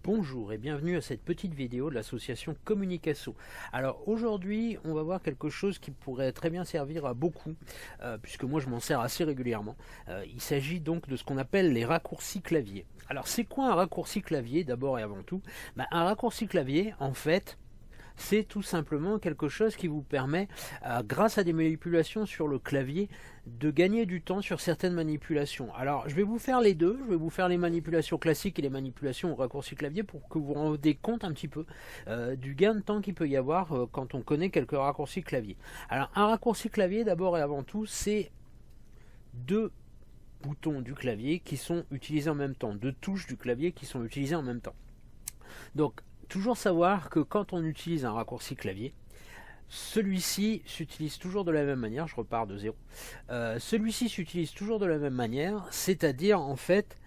Bonjour et bienvenue à cette petite vidéo de l'association Communicasso. Alors aujourd'hui on va voir quelque chose qui pourrait très bien servir à beaucoup, puisque moi je m'en sers assez régulièrement. Il s'agit donc de ce qu'on appelle les raccourcis clavier. Alors c'est quoi un raccourci clavier d'abord et avant tout? Un raccourci clavier en fait c'est tout simplement quelque chose qui vous permet, grâce à des manipulations sur le clavier, de gagner du temps sur certaines manipulations. Alors je vais vous faire les deux, je vais vous faire les manipulations classiques et les manipulations au raccourci clavier pour que vous vous rendez compte un petit peu du gain de temps qu'il peut y avoir quand on connaît quelques raccourcis clavier. Alors un raccourci clavier d'abord et avant tout c'est deux boutons du clavier qui sont utilisés en même temps, deux touches du clavier qui sont utilisées en même temps. Donc toujours savoir que quand on utilise un raccourci clavier, celui-ci s'utilise toujours de la même manière, je repars de zéro, celui-ci s'utilise toujours de la même manière, c'est-à-dire en fait,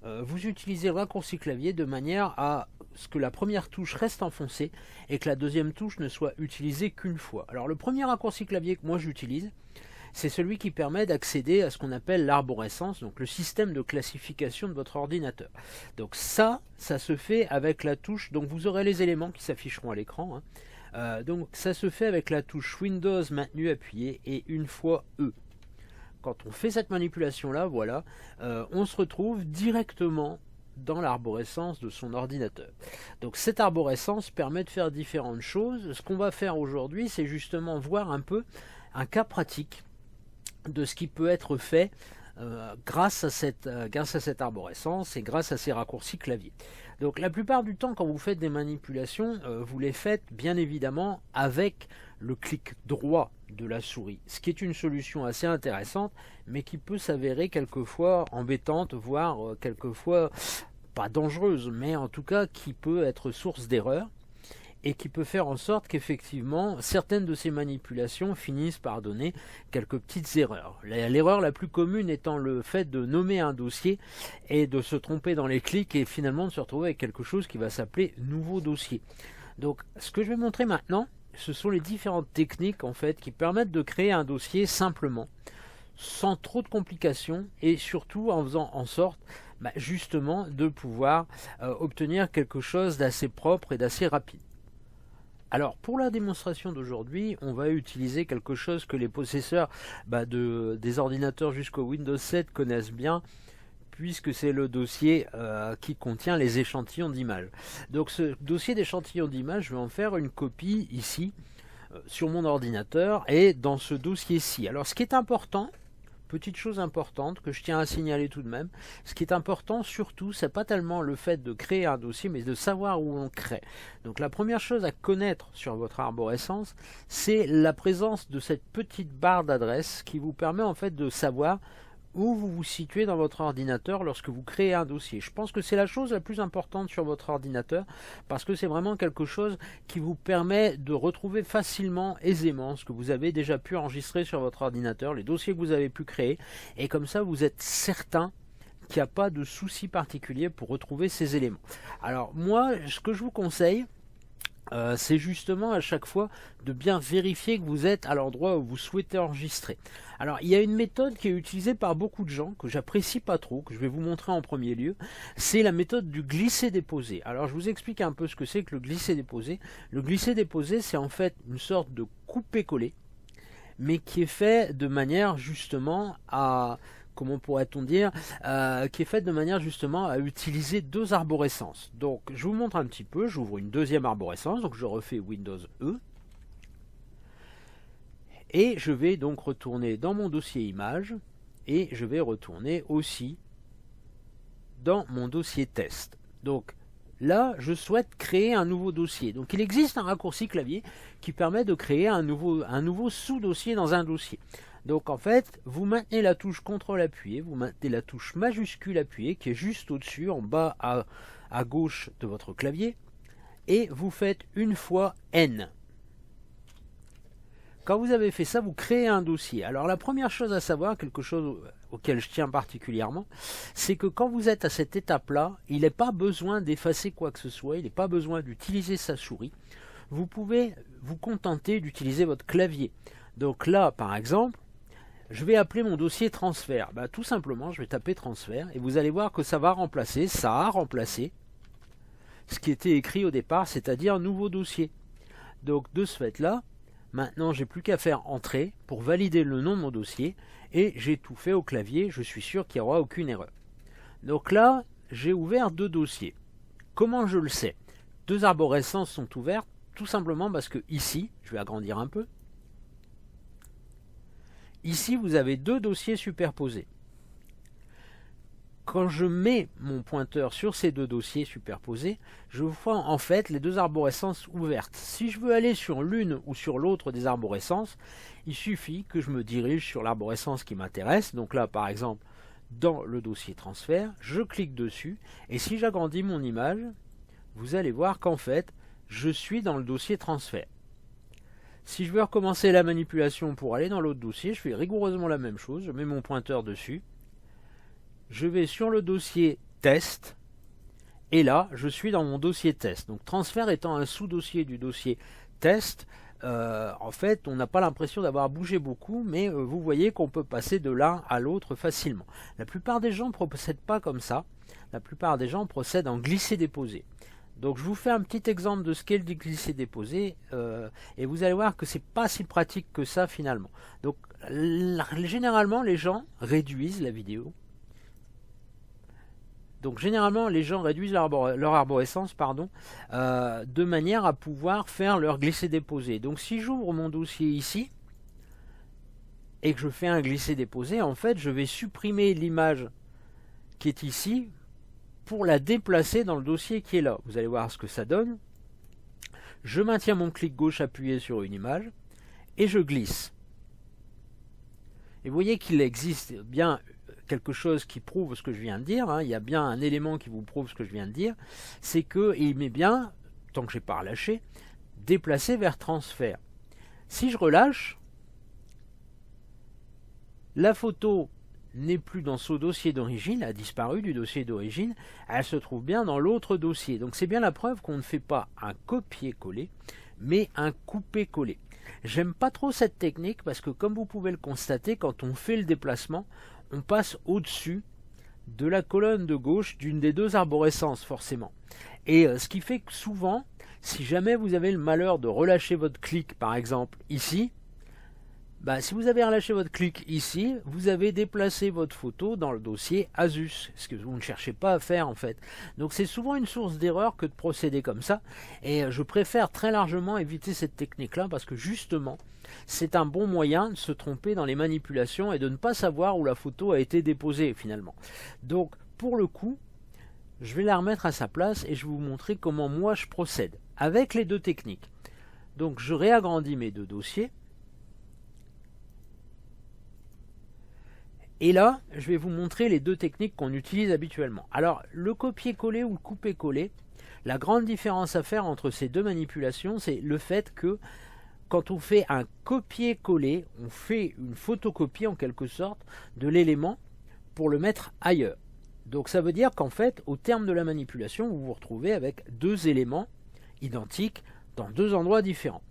vous utilisez le raccourci clavier de manière à ce que la première touche reste enfoncée et que la deuxième touche ne soit utilisée qu'une fois. Alors le premier raccourci clavier que moi j'utilise, c'est celui qui permet d'accéder à ce qu'on appelle l'arborescence, donc le système de classification de votre ordinateur. Donc ça se fait avec la touche, donc vous aurez les éléments qui s'afficheront à l'écran, donc ça se fait avec la touche Windows maintenu appuyé et une fois E. Quand on fait cette manipulation là, voilà, on se retrouve directement dans l'arborescence de son ordinateur. Donc cette arborescence permet de faire différentes choses. Ce qu'on va faire aujourd'hui, c'est justement voir un peu un cas pratique de ce qui peut être fait grâce à cette arborescence et grâce à ces raccourcis clavier. Donc la plupart du temps quand vous faites des manipulations, vous les faites bien évidemment avec le clic droit de la souris, ce qui est une solution assez intéressante mais qui peut s'avérer quelquefois embêtante, voire quelquefois pas dangereuse, mais en tout cas qui peut être source d'erreur et qui peut faire en sorte qu'effectivement certaines de ces manipulations finissent par donner quelques petites erreurs. L'erreur la plus commune étant le fait de nommer un dossier et de se tromper dans les clics et finalement de se retrouver avec quelque chose qui va s'appeler nouveau dossier. Donc ce que je vais montrer maintenant, ce sont les différentes techniques en fait qui permettent de créer un dossier simplement, sans trop de complications et surtout en faisant en sorte justement de pouvoir obtenir quelque chose d'assez propre et d'assez rapide. Alors pour la démonstration d'aujourd'hui, on va utiliser quelque chose que les possesseurs des ordinateurs jusqu'au Windows 7 connaissent bien, puisque c'est le dossier qui contient les échantillons d'images. Donc ce dossier d'échantillons d'images, je vais en faire une copie ici sur mon ordinateur et dans ce dossier-ci. Alors ce qui est important, petite chose importante que je tiens à signaler tout de même, ce qui est important surtout, c'est pas tellement le fait de créer un dossier, mais de savoir où on crée. Donc la première chose à connaître sur votre arborescence, c'est la présence de cette petite barre d'adresse qui vous permet en fait de savoir où vous vous situez dans votre ordinateur lorsque vous créez un dossier. Je pense que c'est la chose la plus importante sur votre ordinateur parce que c'est vraiment quelque chose qui vous permet de retrouver facilement, aisément ce que vous avez déjà pu enregistrer sur votre ordinateur, les dossiers que vous avez pu créer, et comme ça vous êtes certain qu'il n'y a pas de souci particulier pour retrouver ces éléments. Alors moi, ce que je vous conseille, c'est justement à chaque fois de bien vérifier que vous êtes à l'endroit où vous souhaitez enregistrer. Alors il y a une méthode qui est utilisée par beaucoup de gens que j'apprécie pas trop, que je vais vous montrer en premier lieu, c'est la méthode du glisser-déposer. Alors je vous explique un peu ce que c'est que le glisser-déposer. Le glisser-déposer, c'est en fait une sorte de couper-coller, mais qui est fait de manière justement à, comment pourrait-on dire, qui est faite de manière justement à utiliser deux arborescences. Donc je vous montre un petit peu, j'ouvre une deuxième arborescence, donc je refais Windows E, et je vais donc retourner dans mon dossier images, et je vais retourner aussi dans mon dossier test. Donc là, je souhaite créer un nouveau dossier. Donc il existe un raccourci clavier qui permet de créer un nouveau sous-dossier dans un dossier. Donc en fait, vous maintenez la touche CTRL appuyé, vous maintenez la touche majuscule appuyée qui est juste au-dessus, en bas à gauche de votre clavier, et vous faites une fois N. Quand vous avez fait ça, vous créez un dossier. Alors la première chose à savoir, quelque chose auquel je tiens particulièrement, c'est que quand vous êtes à cette étape-là, il n'est pas besoin d'effacer quoi que ce soit, il n'est pas besoin d'utiliser sa souris. Vous pouvez vous contenter d'utiliser votre clavier. Donc là, par exemple, je vais appeler mon dossier transfert. Tout simplement, je vais taper transfert et vous allez voir que ça va remplacer, ça a remplacé ce qui était écrit au départ, c'est-à-dire nouveau dossier. Donc de ce fait-là, maintenant j'ai plus qu'à faire entrer pour valider le nom de mon dossier et j'ai tout fait au clavier, je suis sûr qu'il n'y aura aucune erreur. Donc là, j'ai ouvert 2 dossiers. Comment je le sais? 2 arborescences sont ouvertes, tout simplement parce que ici, je vais agrandir un peu, ici vous avez 2 dossiers superposés. Quand je mets mon pointeur sur ces 2 dossiers superposés, je vois en fait les 2 arborescences ouvertes. Si je veux aller sur l'une ou sur l'autre des arborescences, il suffit que je me dirige sur l'arborescence qui m'intéresse. Donc là, par exemple, dans le dossier transfert, je clique dessus et si j'agrandis mon image, vous allez voir qu'en fait, je suis dans le dossier transfert. Si je veux recommencer la manipulation pour aller dans l'autre dossier, je fais rigoureusement la même chose, je mets mon pointeur dessus, je vais sur le dossier test, et là, je suis dans mon dossier test. Donc transfert étant un sous-dossier du dossier test, en fait, on n'a pas l'impression d'avoir bougé beaucoup, mais vous voyez qu'on peut passer de l'un à l'autre facilement. La plupart des gens ne procèdent pas comme ça, la plupart des gens procèdent en glisser-déposer. Donc je vous fais un petit exemple de ce qu'est le glisser-déposer, et vous allez voir que c'est pas si pratique que ça finalement. Donc généralement les gens réduisent la vidéo. Donc généralement les gens réduisent leur arborescence de manière à pouvoir faire leur glisser-déposer. Donc si j'ouvre mon dossier ici et que je fais un glisser-déposer, en fait je vais supprimer l'image qui est ici pour la déplacer dans le dossier qui est là. Vous allez voir ce que ça donne. Je maintiens mon clic gauche appuyé sur une image et je glisse. Et vous voyez qu'il existe bien quelque chose qui prouve ce que je viens de dire, hein. Il y a bien un élément qui vous prouve ce que je viens de dire, c'est qu'il met bien, tant que je n'ai pas relâché, déplacer vers transfert. Si je relâche, la photo n'est plus dans ce dossier d'origine, a disparu du dossier d'origine, elle se trouve bien dans l'autre dossier. Donc c'est bien la preuve qu'on ne fait pas un copier-coller, mais un couper-coller. J'aime pas trop cette technique parce que comme vous pouvez le constater, quand on fait le déplacement, on passe au-dessus de la colonne de gauche d'une des 2 arborescences forcément. Et ce qui fait que souvent, si jamais vous avez le malheur de relâcher votre clic par exemple ici, si vous avez relâché votre clic ici, vous avez déplacé votre photo dans le dossier Asus, ce que vous ne cherchez pas à faire en fait. Donc c'est souvent une source d'erreur que de procéder comme ça, et je préfère très largement éviter cette technique-là parce que justement, c'est un bon moyen de se tromper dans les manipulations et de ne pas savoir où la photo a été déposée finalement. Donc pour le coup, je vais la remettre à sa place et je vais vous montrer comment moi je procède avec les 2 techniques. Donc je réagrandis mes 2 dossiers. Et là, je vais vous montrer les 2 techniques qu'on utilise habituellement. Alors, le copier-coller ou le couper-coller, la grande différence à faire entre ces 2 manipulations, c'est le fait que quand on fait un copier-coller, on fait une photocopie en quelque sorte de l'élément pour le mettre ailleurs. Donc ça veut dire qu'en fait, au terme de la manipulation, vous vous retrouvez avec 2 éléments identiques dans 2 endroits différents.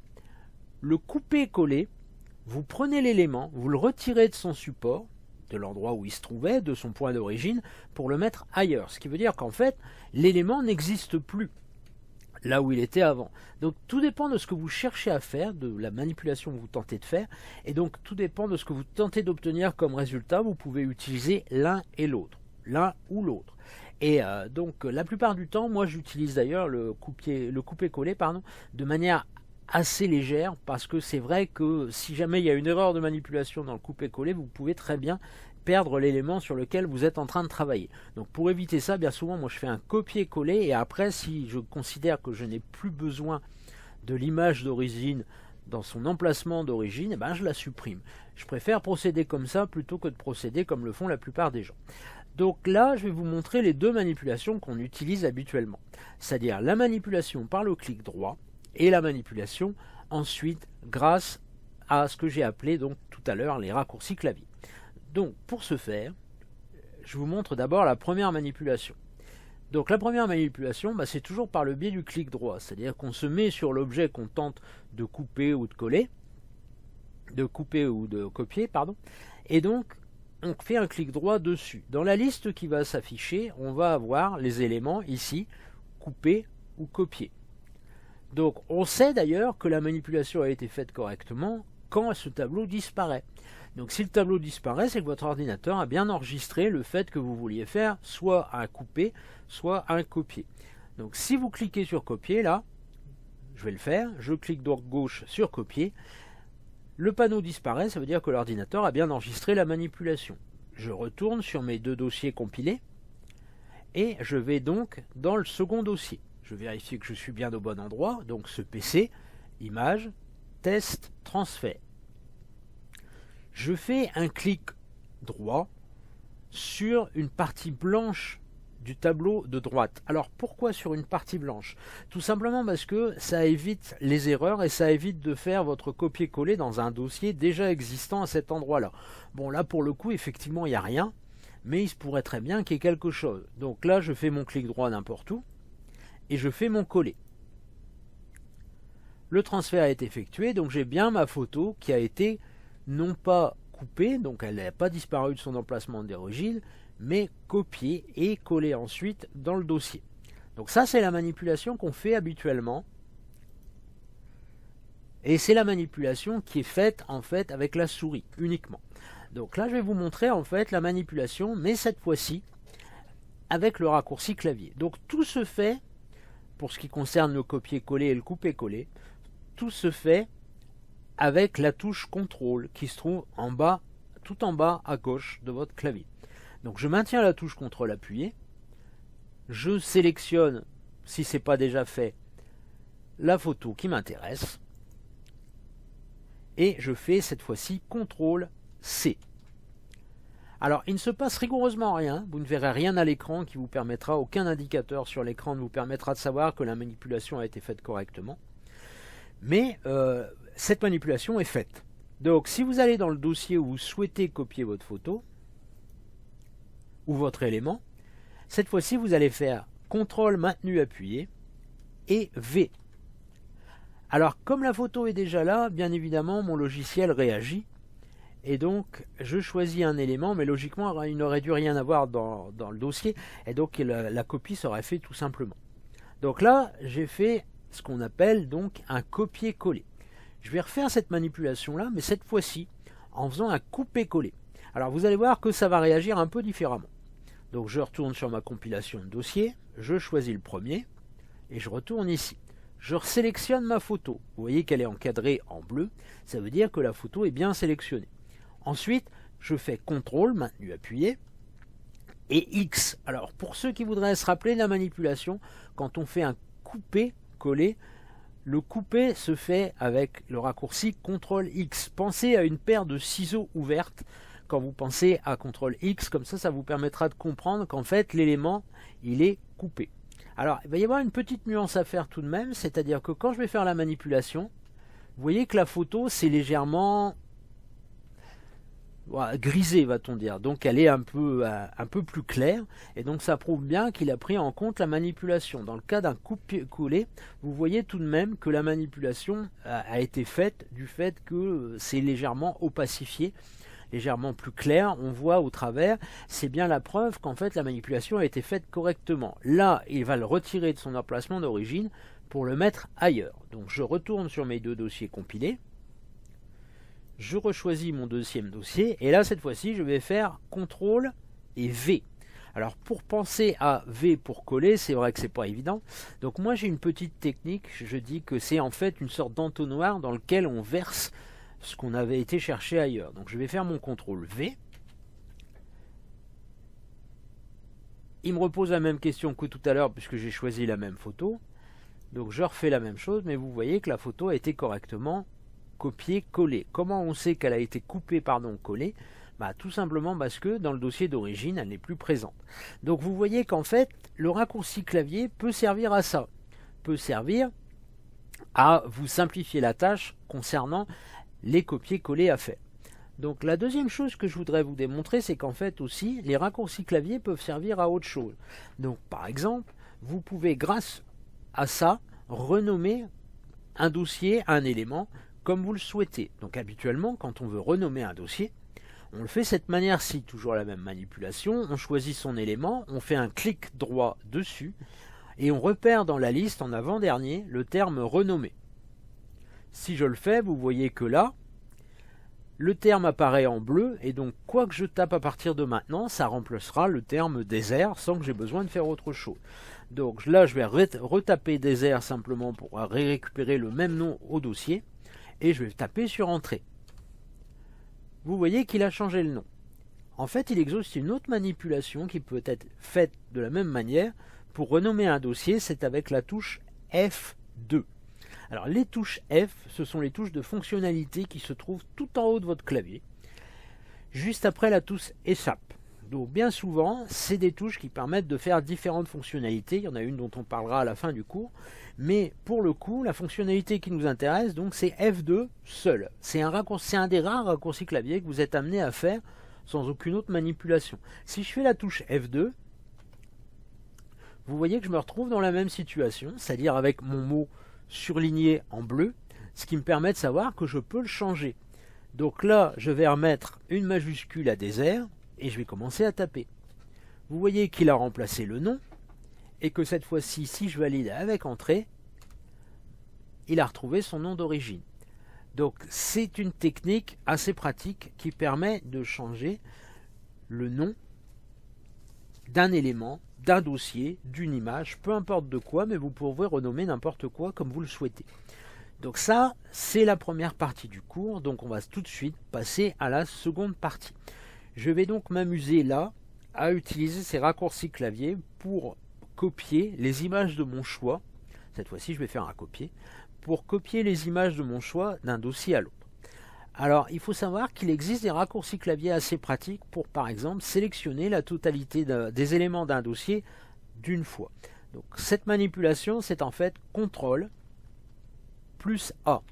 Le couper-coller, vous prenez l'élément, vous le retirez de son support, de l'endroit où il se trouvait, de son point d'origine, pour le mettre ailleurs. Ce qui veut dire qu'en fait, l'élément n'existe plus là où il était avant. Donc tout dépend de ce que vous cherchez à faire, de la manipulation que vous tentez de faire, et donc tout dépend de ce que vous tentez d'obtenir comme résultat. Vous pouvez utiliser l'un et l'autre, l'un ou l'autre. Et donc la plupart du temps, moi j'utilise d'ailleurs le couper-coller de manière assez légère, parce que c'est vrai que si jamais il y a une erreur de manipulation dans le couper-coller, vous pouvez très bien perdre l'élément sur lequel vous êtes en train de travailler. Donc pour éviter ça, bien souvent moi je fais un copier-coller, et après si je considère que je n'ai plus besoin de l'image d'origine dans son emplacement d'origine, je la supprime. Je préfère procéder comme ça plutôt que de procéder comme le font la plupart des gens. Donc là, je vais vous montrer les 2 manipulations qu'on utilise habituellement, c'est-à-dire la manipulation par le clic droit et la manipulation ensuite grâce à ce que j'ai appelé donc tout à l'heure les raccourcis clavier. Donc pour ce faire, je vous montre d'abord la première manipulation. Donc la première manipulation, c'est toujours par le biais du clic droit, c'est-à-dire qu'on se met sur l'objet qu'on tente de couper ou de coller, de copier, et donc on fait un clic droit dessus. Dans la liste qui va s'afficher, on va avoir les éléments ici, couper ou copier. Donc on sait d'ailleurs que la manipulation a été faite correctement quand ce tableau disparaît. Donc si le tableau disparaît, c'est que votre ordinateur a bien enregistré le fait que vous vouliez faire soit un couper, soit un copier. Donc si vous cliquez sur copier, là, je vais le faire, je clique droite gauche sur copier, le panneau disparaît, ça veut dire que l'ordinateur a bien enregistré la manipulation. Je retourne sur mes deux dossiers compilés, et je vais donc dans le second dossier. Je vérifie que je suis bien au bon endroit, donc ce PC, image, test, transfert. Je fais un clic droit sur une partie blanche du tableau de droite. Alors pourquoi sur une partie blanche? Tout simplement parce que ça évite les erreurs et ça évite de faire votre copier-coller dans un dossier déjà existant à cet endroit-là. Bon là pour le coup effectivement il n'y a rien, mais il se pourrait très bien qu'il y ait quelque chose. Donc là je fais mon clic droit n'importe où et je fais mon coller. Le transfert est effectué, donc j'ai bien ma photo qui a été non pas coupée, donc elle n'a pas disparu de son emplacement d'origine, mais copiée et collée ensuite dans le dossier. Donc ça c'est la manipulation qu'on fait habituellement. Et c'est la manipulation qui est faite en fait avec la souris uniquement. Donc là je vais vous montrer en fait la manipulation, mais cette fois-ci avec le raccourci clavier. Donc tout se fait, pour ce qui concerne le copier-coller et le couper-coller, tout se fait avec la touche CTRL qui se trouve en bas, tout en bas à gauche de votre clavier. Donc je maintiens la touche CTRL appuyée, je sélectionne, si ce n'est pas déjà fait, la photo qui m'intéresse, et je fais cette fois-ci CTRL C. Alors il ne se passe rigoureusement rien, vous ne verrez rien à l'écran qui vous permettra, aucun indicateur sur l'écran ne vous permettra de savoir que la manipulation a été faite correctement. Mais cette manipulation est faite. Donc si vous allez dans le dossier où vous souhaitez copier votre photo, ou votre élément, cette fois-ci vous allez faire CTRL maintenu appuyé et V. Alors comme la photo est déjà là, bien évidemment mon logiciel réagit. Et donc je choisis un élément, mais logiquement il n'aurait dû rien avoir dans le dossier, et donc la copie serait faite tout simplement. Donc là j'ai fait ce qu'on appelle donc un copier-coller. Je vais refaire cette manipulation là, mais cette fois-ci en faisant un couper-coller. Alors vous allez voir que ça va réagir un peu différemment. Donc je retourne sur ma compilation de dossiers, je choisis le premier, et je retourne ici. Je sélectionne ma photo. Vous voyez qu'elle est encadrée en bleu, ça veut dire que la photo est bien sélectionnée. Ensuite, je fais CTRL, maintenu appuyé, et X. Alors, pour ceux qui voudraient se rappeler de la manipulation, quand on fait un couper-coller, le couper se fait avec le raccourci CTRL X. Pensez à une paire de ciseaux ouvertes quand vous pensez à CTRL X, comme ça vous permettra de comprendre qu'en fait l'élément il est coupé. Alors, il va y avoir une petite nuance à faire tout de même, c'est-à-dire que quand je vais faire la manipulation, vous voyez que la photo c'est légèrement grisée, va-t-on dire, donc elle est un peu plus claire, et donc ça prouve bien qu'il a pris en compte la manipulation. Dans le cas d'un couper-coller, vous voyez tout de même que la manipulation a été faite du fait que c'est légèrement opacifié, légèrement plus clair, on voit au travers, c'est bien la preuve qu'en fait la manipulation a été faite correctement. Là, il va le retirer de son emplacement d'origine pour le mettre ailleurs. Donc je retourne sur mes deux dossiers compilés, je rechoisis mon deuxième dossier, et là cette fois-ci je vais faire CTRL et V. Alors pour penser à V pour coller, c'est vrai que c'est pas évident, donc moi j'ai une petite technique, je dis que c'est en fait une sorte d'entonnoir dans lequel on verse ce qu'on avait été chercher ailleurs. Donc je vais faire mon CTRL V. Il me repose la même question que tout à l'heure puisque j'ai choisi la même photo. Donc je refais la même chose, mais vous voyez que la photo a été correctement copiée-collée. Comment on sait qu'elle a été coupée, collée? Tout simplement parce que dans le dossier d'origine, elle n'est plus présente. Donc vous voyez qu'en fait, le raccourci clavier peut servir à ça. Peut servir à vous simplifier la tâche concernant les copier-coller à faire. Donc la deuxième chose que je voudrais vous démontrer, c'est qu'en fait aussi, les raccourcis clavier peuvent servir à autre chose. Donc par exemple, vous pouvez grâce à ça, renommer un dossier, un élément, comme vous le souhaitez. Donc habituellement, quand on veut renommer un dossier, on le fait de cette manière-ci, toujours la même manipulation, on choisit son élément, on fait un clic droit dessus, et on repère dans la liste en avant-dernier le terme renommé. Si je le fais, vous voyez que là, le terme apparaît en bleu et donc quoi que je tape à partir de maintenant, ça remplacera le terme désert sans que j'ai besoin de faire autre chose. Donc là, je vais retaper désert simplement pour récupérer le même nom au dossier et je vais taper sur entrée. Vous voyez qu'il a changé le nom. En fait, il existe une autre manipulation qui peut être faite de la même manière. Pour renommer un dossier, c'est avec la touche F2. Alors les touches F, ce sont les touches de fonctionnalité qui se trouvent tout en haut de votre clavier, juste après la touche Escape. Donc bien souvent, c'est des touches qui permettent de faire différentes fonctionnalités. Il y en a une dont on parlera à la fin du cours. Mais pour le coup, la fonctionnalité qui nous intéresse, donc c'est F2 seul. C'est un des rares raccourcis clavier que vous êtes amené à faire sans aucune autre manipulation. Si je fais la touche F2, vous voyez que je me retrouve dans la même situation, c'est-à-dire avec mon mot surligné en bleu, ce qui me permet de savoir que je peux le changer. Donc là, je vais remettre une majuscule à désert et je vais commencer à taper. Vous voyez qu'il a remplacé le nom et que cette fois-ci, si je valide avec entrée, il a retrouvé son nom d'origine. Donc c'est une technique assez pratique qui permet de changer le nom d'un élément, d'un dossier, d'une image, peu importe de quoi, mais vous pouvez renommer n'importe quoi comme vous le souhaitez. Donc ça, c'est la première partie du cours, donc on va tout de suite passer à la seconde partie. Je vais donc m'amuser là à utiliser ces raccourcis clavier pour copier les images de mon choix. Cette fois-ci, je vais faire un copier pour copier les images de mon choix d'un dossier à l'autre. Alors, il faut savoir qu'il existe des raccourcis clavier assez pratiques pour, par exemple, sélectionner la totalité des éléments d'un dossier d'une fois. Donc, cette manipulation, c'est en fait CTRL plus A.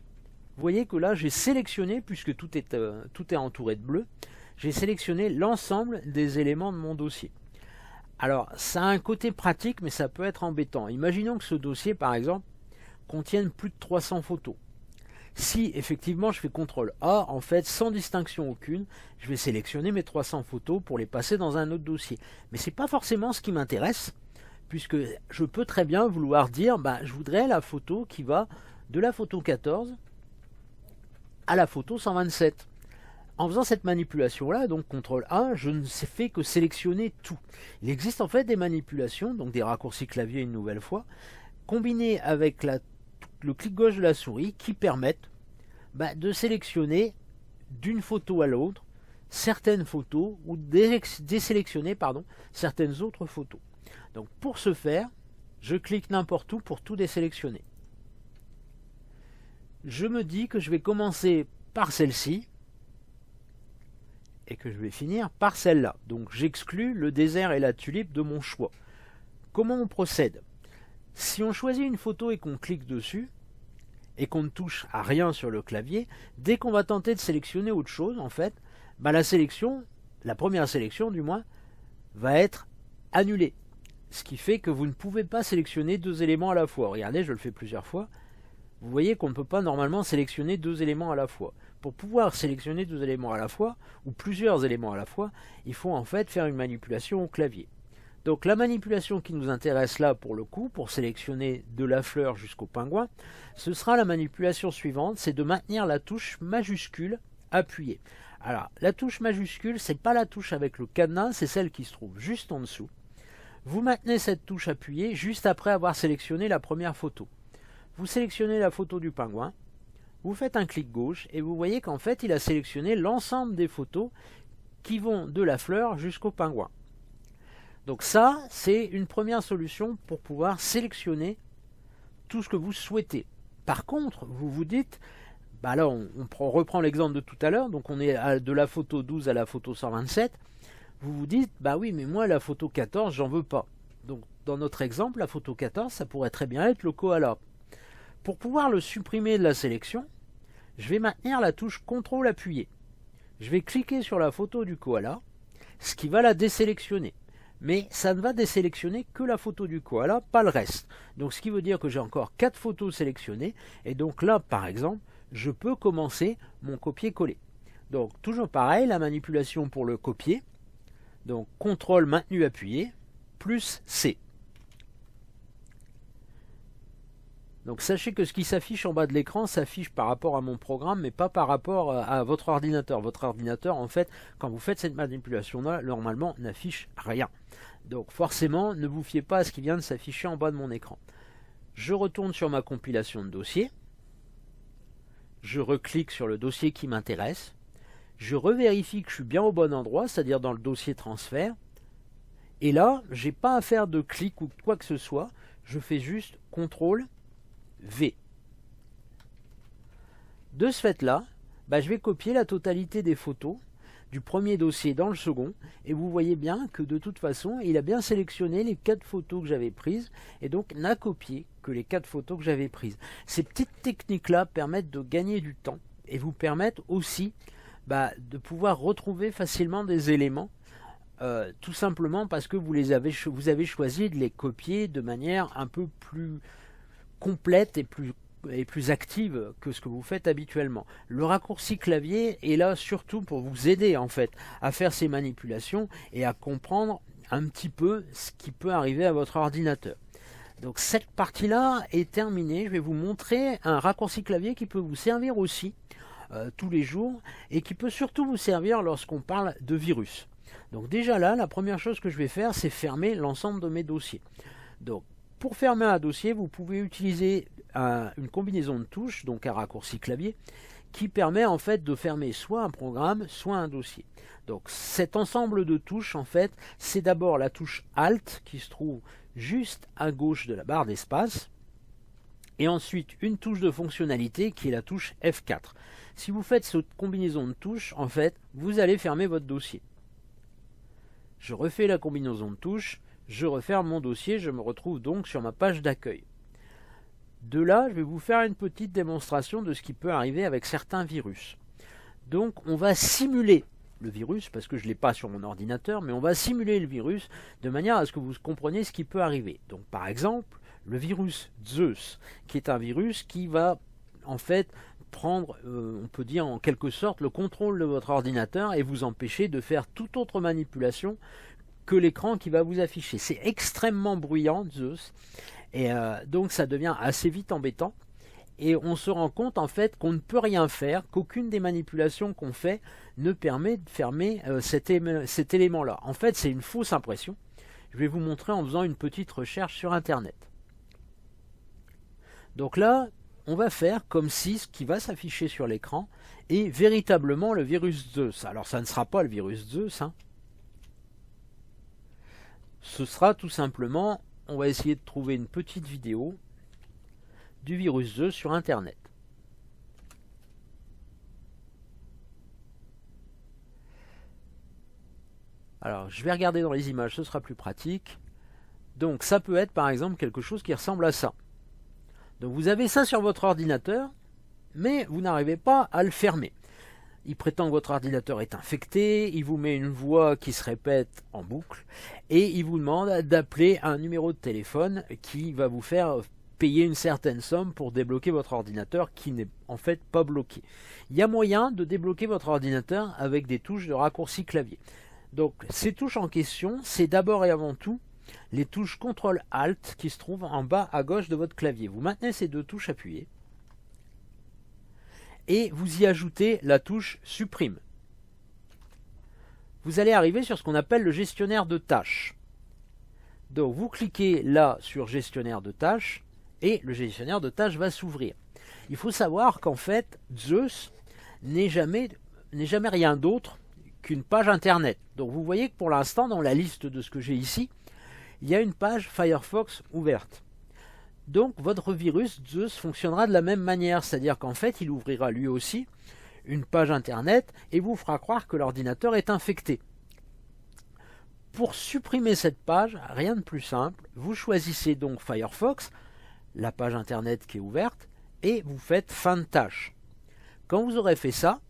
Vous voyez que là, j'ai sélectionné, puisque tout est entouré de bleu, j'ai sélectionné l'ensemble des éléments de mon dossier. Alors, ça a un côté pratique, mais ça peut être embêtant. Imaginons que ce dossier, par exemple, contienne plus de 300 photos. Si effectivement je fais CTRL A, en fait, sans distinction aucune, je vais sélectionner mes 300 photos pour les passer dans un autre dossier. Mais ce n'est pas forcément ce qui m'intéresse, puisque je peux très bien vouloir dire, je voudrais la photo qui va de la photo 14 à la photo 127. En faisant cette manipulation-là, donc CTRL A, je ne fais que sélectionner tout. Il existe en fait des manipulations, donc des raccourcis clavier une nouvelle fois, combinés avec le clic gauche de la souris qui permettent de sélectionner d'une photo à l'autre certaines photos ou désélectionner certaines autres photos. Donc pour ce faire, je clique n'importe où pour tout désélectionner. Je me dis que je vais commencer par celle-ci et que je vais finir par celle-là. Donc j'exclus le désert et la tulipe de mon choix. Comment on procède ? Si on choisit une photo et qu'on clique dessus, et qu'on ne touche à rien sur le clavier, dès qu'on va tenter de sélectionner autre chose, en fait, la première sélection du moins, va être annulée. Ce qui fait que vous ne pouvez pas sélectionner deux éléments à la fois. Regardez, je le fais plusieurs fois. Vous voyez qu'on ne peut pas normalement sélectionner deux éléments à la fois. Pour pouvoir sélectionner deux éléments à la fois, ou plusieurs éléments à la fois, il faut en fait faire une manipulation au clavier. Donc la manipulation qui nous intéresse là pour le coup, pour sélectionner de la fleur jusqu'au pingouin, ce sera la manipulation suivante, c'est de maintenir la touche majuscule appuyée. Alors la touche majuscule, c'est pas la touche avec le cadenas, c'est celle qui se trouve juste en dessous. Vous maintenez cette touche appuyée juste après avoir sélectionné la première photo. Vous sélectionnez la photo du pingouin, vous faites un clic gauche et vous voyez qu'en fait il a sélectionné l'ensemble des photos qui vont de la fleur jusqu'au pingouin. Donc ça, c'est une première solution pour pouvoir sélectionner tout ce que vous souhaitez. Par contre, vous vous dites, là on reprend l'exemple de tout à l'heure, donc on est de la photo 12 à la photo 127, vous vous dites, oui mais moi la photo 14 j'en veux pas. Donc dans notre exemple, la photo 14 ça pourrait très bien être le koala. Pour pouvoir le supprimer de la sélection, je vais maintenir la touche CTRL appuyée. Je vais cliquer sur la photo du koala, ce qui va la désélectionner. Mais ça ne va désélectionner que la photo du koala, pas le reste. Donc ce qui veut dire que j'ai encore 4 photos sélectionnées, et donc là par exemple, je peux commencer mon copier-coller. Donc toujours pareil, la manipulation pour le copier, donc CTRL maintenu appuyé, plus C. Donc sachez que ce qui s'affiche en bas de l'écran s'affiche par rapport à mon programme, mais pas par rapport à votre ordinateur. Votre ordinateur, en fait, quand vous faites cette manipulation-là, normalement, n'affiche rien. Donc forcément, ne vous fiez pas à ce qui vient de s'afficher en bas de mon écran. Je retourne sur ma compilation de dossiers. Je reclique sur le dossier qui m'intéresse. Je revérifie que je suis bien au bon endroit, c'est-à-dire dans le dossier transfert. Et là, je n'ai pas à faire de clic ou quoi que ce soit. Je fais juste CTRL V. De ce fait-là, je vais copier la totalité des photos du premier dossier dans le second, et vous voyez bien que de toute façon, il a bien sélectionné les 4 photos que j'avais prises, et donc n'a copié que les 4 photos que j'avais prises. Ces petites techniques-là permettent de gagner du temps, et vous permettent aussi de pouvoir retrouver facilement des éléments, tout simplement parce que vous avez choisi de les copier de manière un peu plus complète et plus active que ce que vous faites habituellement. Le raccourci clavier est là surtout pour vous aider en fait à faire ces manipulations et à comprendre un petit peu ce qui peut arriver à votre ordinateur. Donc cette partie-là est terminée. Je vais vous montrer un raccourci clavier qui peut vous servir aussi tous les jours et qui peut surtout vous servir lorsqu'on parle de virus. Donc déjà là, la première chose que je vais faire, c'est fermer l'ensemble de mes dossiers. Donc pour fermer un dossier, vous pouvez utiliser une combinaison de touches, donc un raccourci clavier, qui permet en fait de fermer soit un programme, soit un dossier. Donc cet ensemble de touches, en fait, c'est d'abord la touche Alt qui se trouve juste à gauche de la barre d'espace, et ensuite une touche de fonctionnalité qui est la touche F4. Si vous faites cette combinaison de touches, en fait, vous allez fermer votre dossier. Je refais la combinaison de touches, je referme mon dossier, je me retrouve donc sur ma page d'accueil. De là, je vais vous faire une petite démonstration de ce qui peut arriver avec certains virus. Donc, on va simuler le virus, parce que je ne l'ai pas sur mon ordinateur, mais on va simuler le virus de manière à ce que vous compreniez ce qui peut arriver. Donc, par exemple, le virus Zeus, qui est un virus qui va, en fait, prendre, on peut dire en quelque sorte, le contrôle de votre ordinateur et vous empêcher de faire toute autre manipulation que l'écran qui va vous afficher. C'est extrêmement bruyant, Zeus, et donc ça devient assez vite embêtant, et on se rend compte en fait qu'on ne peut rien faire, qu'aucune des manipulations qu'on fait ne permet de fermer cet élément-là. En fait, c'est une fausse impression. Je vais vous montrer en faisant une petite recherche sur Internet. Donc là, on va faire comme si ce qui va s'afficher sur l'écran est véritablement le virus Zeus. Alors ça ne sera pas le virus Zeus, hein. Ce sera tout simplement, on va essayer de trouver une petite vidéo du virus Zeus sur Internet. Alors, je vais regarder dans les images, ce sera plus pratique. Donc, ça peut être par exemple quelque chose qui ressemble à ça. Donc, vous avez ça sur votre ordinateur, mais vous n'arrivez pas à le fermer. Il prétend que votre ordinateur est infecté, il vous met une voix qui se répète en boucle, et il vous demande d'appeler un numéro de téléphone qui va vous faire payer une certaine somme pour débloquer votre ordinateur qui n'est en fait pas bloqué. Il y a moyen de débloquer votre ordinateur avec des touches de raccourci clavier. Donc ces touches en question, c'est d'abord et avant tout les touches CTRL-ALT qui se trouvent en bas à gauche de votre clavier. Vous maintenez ces deux touches appuyées et vous y ajoutez la touche supprime. Vous allez arriver sur ce qu'on appelle le gestionnaire de tâches. Donc vous cliquez là sur gestionnaire de tâches et le gestionnaire de tâches va s'ouvrir. Il faut savoir qu'en fait Zeus n'est jamais rien d'autre qu'une page internet. Donc vous voyez que pour l'instant dans la liste de ce que j'ai ici, il y a une page Firefox ouverte. Donc votre virus Zeus fonctionnera de la même manière, c'est-à-dire qu'en fait il ouvrira lui aussi une page internet et vous fera croire que l'ordinateur est infecté. Pour supprimer cette page, rien de plus simple, vous choisissez donc Firefox, la page internet qui est ouverte, et vous faites fin de tâche. Quand vous aurez fait ça,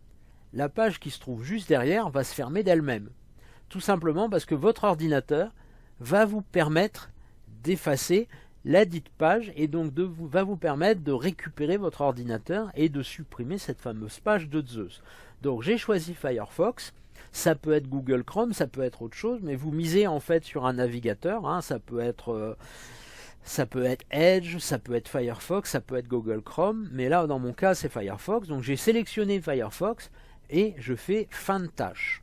la page qui se trouve juste derrière va se fermer d'elle-même. Tout simplement parce que votre ordinateur va vous permettre d'effacer la dite page et donc va vous permettre de récupérer votre ordinateur et de supprimer cette fameuse page de Zeus. Donc j'ai choisi Firefox, ça peut être Google Chrome, ça peut être autre chose, mais vous misez en fait sur un navigateur, hein, ça peut être Ça peut être Edge, ça peut être Firefox, ça peut être Google Chrome, mais là dans mon cas c'est Firefox, donc j'ai sélectionné Firefox et je fais fin de tâche.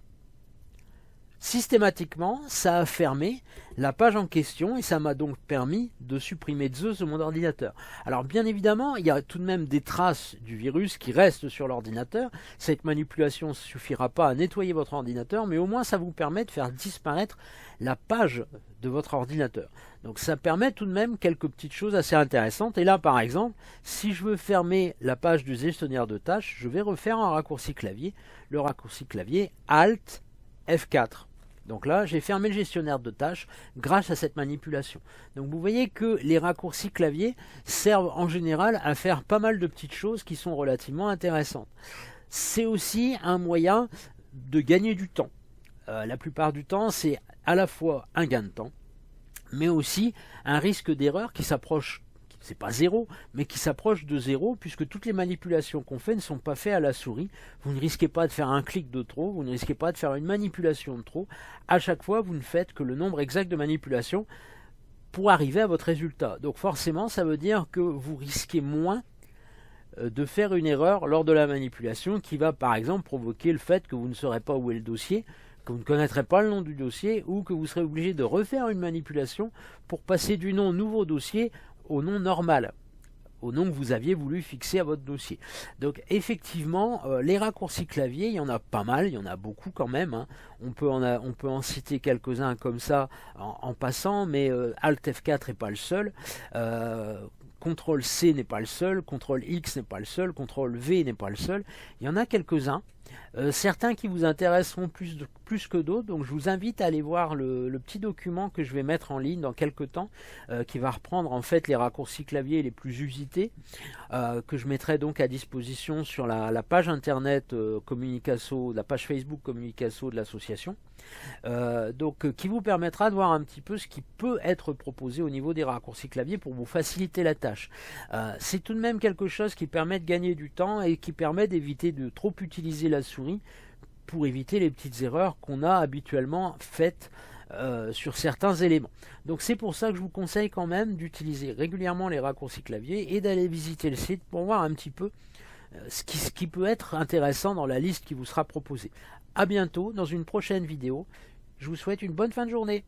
Systématiquement, ça a fermé la page en question et ça m'a donc permis de supprimer Zeus de mon ordinateur. Alors bien évidemment, il y a tout de même des traces du virus qui restent sur l'ordinateur. Cette manipulation ne suffira pas à nettoyer votre ordinateur, mais au moins ça vous permet de faire disparaître la page de votre ordinateur. Donc ça permet tout de même quelques petites choses assez intéressantes. Et là par exemple, si je veux fermer la page du gestionnaire de tâches, je vais refaire un raccourci clavier. Le raccourci clavier Alt F4. Donc là, j'ai fermé le gestionnaire de tâches grâce à cette manipulation. Donc vous voyez que les raccourcis clavier servent en général à faire pas mal de petites choses qui sont relativement intéressantes. C'est aussi un moyen de gagner du temps. La plupart du temps, c'est à la fois un gain de temps, mais aussi un risque d'erreur qui s'approche, c'est pas zéro, mais qui s'approche de zéro, puisque toutes les manipulations qu'on fait ne sont pas faites à la souris. Vous ne risquez pas de faire un clic de trop, vous ne risquez pas de faire une manipulation de trop. À chaque fois, vous ne faites que le nombre exact de manipulations pour arriver à votre résultat. Donc forcément, ça veut dire que vous risquez moins de faire une erreur lors de la manipulation qui va par exemple provoquer le fait que vous ne saurez pas où est le dossier, que vous ne connaîtrez pas le nom du dossier, ou que vous serez obligé de refaire une manipulation pour passer du nom nouveau dossier au nom normal, au nom que vous aviez voulu fixer à votre dossier. Donc effectivement, les raccourcis clavier, il y en a pas mal, il y en a beaucoup quand même, hein. On peut en citer quelques-uns comme ça en passant, mais Alt F4 n'est pas le seul, CTRL C n'est pas le seul, CTRL X n'est pas le seul, CTRL V n'est pas le seul, il y en a quelques-uns. Certains qui vous intéresseront plus que d'autres, donc je vous invite à aller voir le petit document que je vais mettre en ligne dans quelques temps, qui va reprendre en fait les raccourcis clavier les plus usités, que je mettrai donc à disposition sur la page internet Communicasso, la page Facebook Communicasso de l'association, qui vous permettra de voir un petit peu ce qui peut être proposé au niveau des raccourcis clavier pour vous faciliter la tâche. C'est tout de même quelque chose qui permet de gagner du temps et qui permet d'éviter de trop utiliser la souris pour éviter les petites erreurs qu'on a habituellement faites sur certains éléments. Donc c'est pour ça que je vous conseille quand même d'utiliser régulièrement les raccourcis clavier et d'aller visiter le site pour voir un petit peu ce qui peut être intéressant dans la liste qui vous sera proposée. A bientôt dans une prochaine vidéo. Je vous souhaite une bonne fin de journée.